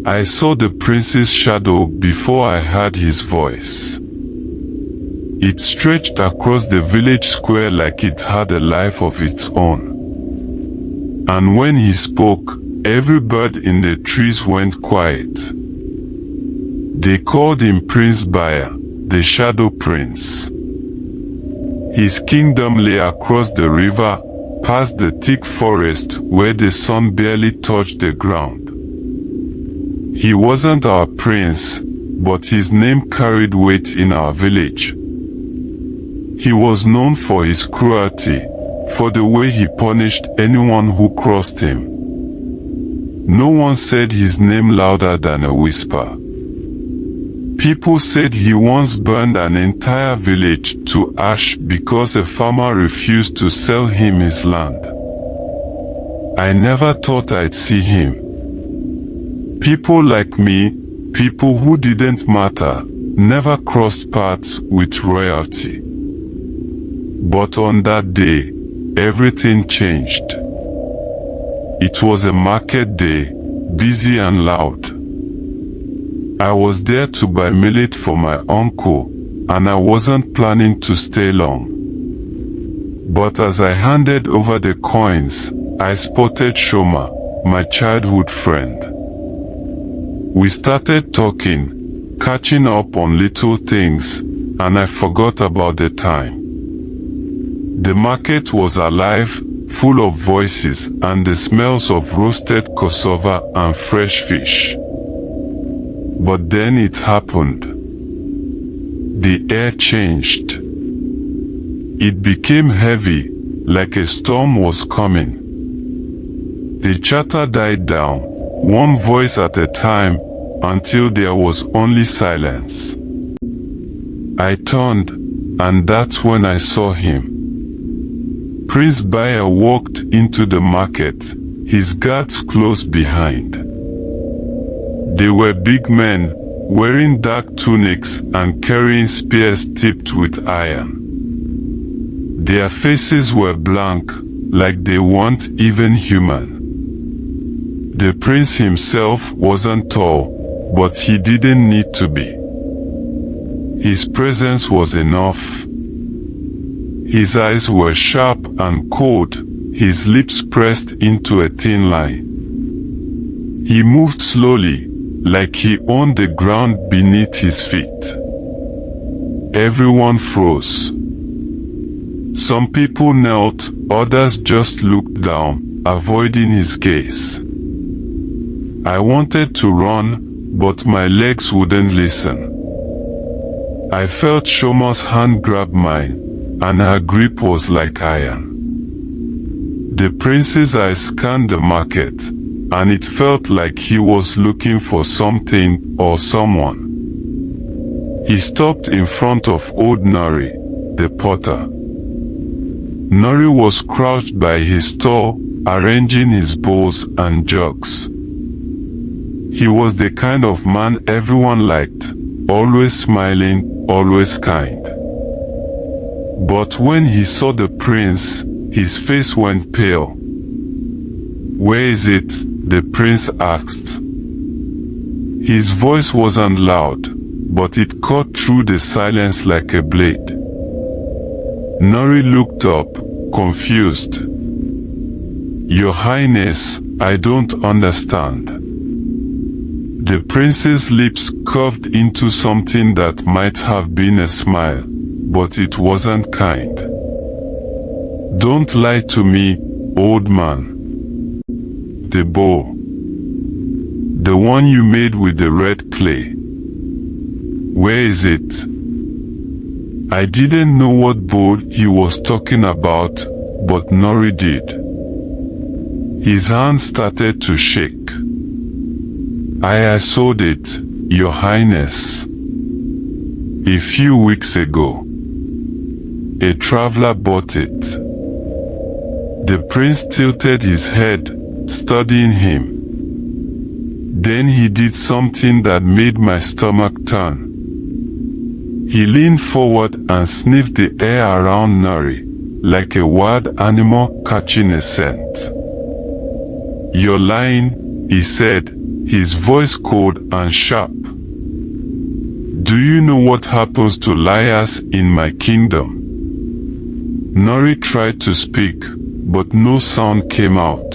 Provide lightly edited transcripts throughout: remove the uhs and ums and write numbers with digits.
I saw the prince's shadow before I heard his voice. It stretched across the village square like it had a life of its own. And when he spoke, every bird in the trees went quiet. They called him Prince Baya, the Shadow Prince. His kingdom lay across the river, past the thick forest where the sun barely touched the ground. He wasn't our prince, but his name carried weight in our village. He was known for his cruelty, for the way he punished anyone who crossed him. No one said his name louder than a whisper. People said he once burned an entire village to ash because a farmer refused to sell him his land. I never thought I'd see him. People like me, people who didn't matter, never crossed paths with royalty. But on that day, everything changed. It was a market day, busy and loud. I was there to buy millet for my uncle, and I wasn't planning to stay long. But as I handed over the coins, I spotted Shoma, my childhood friend. We started talking, catching up on little things, and I forgot about the time. The market was alive, full of voices and the smells of roasted cassava and fresh fish. But then it happened. The air changed. It became heavy, like a storm was coming. The chatter died down, one voice at a time, until there was only silence. I turned, and that's when I saw him. Prince Baya walked into the market, his guards close behind. They were big men, wearing dark tunics and carrying spears tipped with iron. Their faces were blank, like they weren't even human. The prince himself wasn't tall, but he didn't need to be. His presence was enough. His eyes were sharp and cold, his lips pressed into a thin line. He moved slowly, like he owned the ground beneath his feet. Everyone froze. Some people knelt, others just looked down, avoiding his gaze. I wanted to run, but my legs wouldn't listen. I felt Shoma's hand grab mine, and her grip was like iron. The prince's eyes scanned the market, and it felt like he was looking for something or someone. He stopped in front of old Nori, the potter. Nori was crouched by his stall, arranging his bowls and jugs. He was the kind of man everyone liked, always smiling, always kind. But when he saw the prince, his face went pale. "Where is it?" the prince asked. His voice wasn't loud, but it cut through the silence like a blade. Nori looked up, confused. "Your Highness, I don't understand." The prince's lips curved into something that might have been a smile, but it wasn't kind. "Don't lie to me, old man. The bow. The one you made with the red clay. Where is it?" I didn't know what bow he was talking about, but Nori did. His hand started to shake. I sold it, Your Highness. A few weeks ago. A traveler bought it. The prince tilted his head, studying him. Then he did something that made my stomach turn. He leaned forward and sniffed the air around Nori, like a wild animal catching a scent. "You're lying," he said, his voice cold and sharp. Do you know what happens to liars in my kingdom? Nori tried to speak, but no sound came out.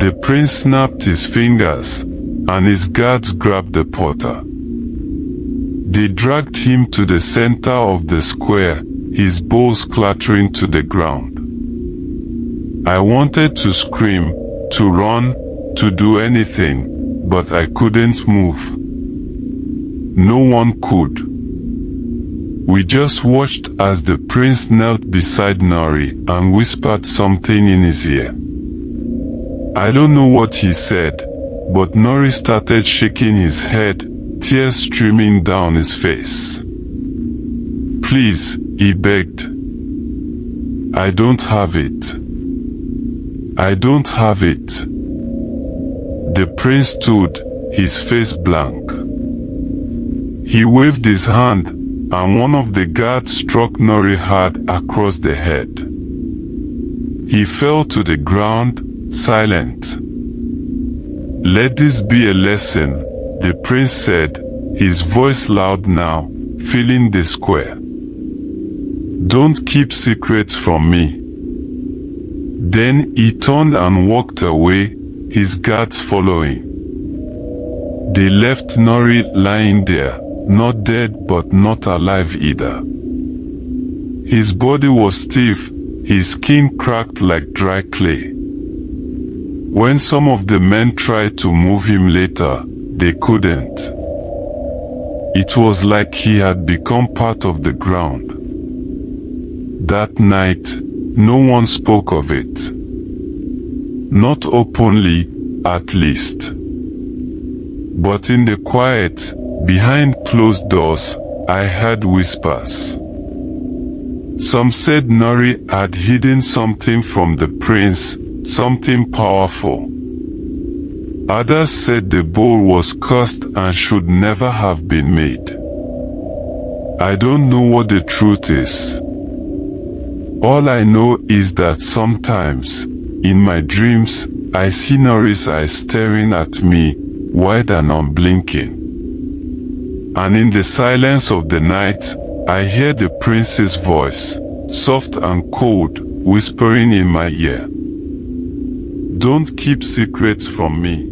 The prince snapped his fingers, and his guards grabbed the potter. They dragged him to the center of the square, his bowls clattering to the ground. I wanted to scream, to run, to do anything, but I couldn't move. No one could. We just watched as the prince knelt beside Nori and whispered something in his ear. I don't know what he said, but Nori started shaking his head, tears streaming down his face. Please, he begged. I don't have it. I don't have it. The prince stood, his face blank. He waved his hand, and one of the guards struck Nori hard across the head. He fell to the ground, silent. Let this be a lesson, the prince said, his voice loud now, filling the square. Don't keep secrets from me. Then he turned and walked away, his guards following. They left Nori lying there, not dead but not alive either. His body was stiff, his skin cracked like dry clay. When some of the men tried to move him later, they couldn't. It was like he had become part of the ground. That night, no one spoke of it. Not openly, at least. But in the quiet, behind closed doors, I heard whispers. Some said Nori had hidden something from the prince, something powerful. Others said the bowl was cursed and should never have been made. I don't know what the truth is. All I know is that sometimes, in my dreams, I see Nori's eyes staring at me, wide and unblinking. And in the silence of the night, I hear the prince's voice, soft and cold, whispering in my ear. Don't keep secrets from me.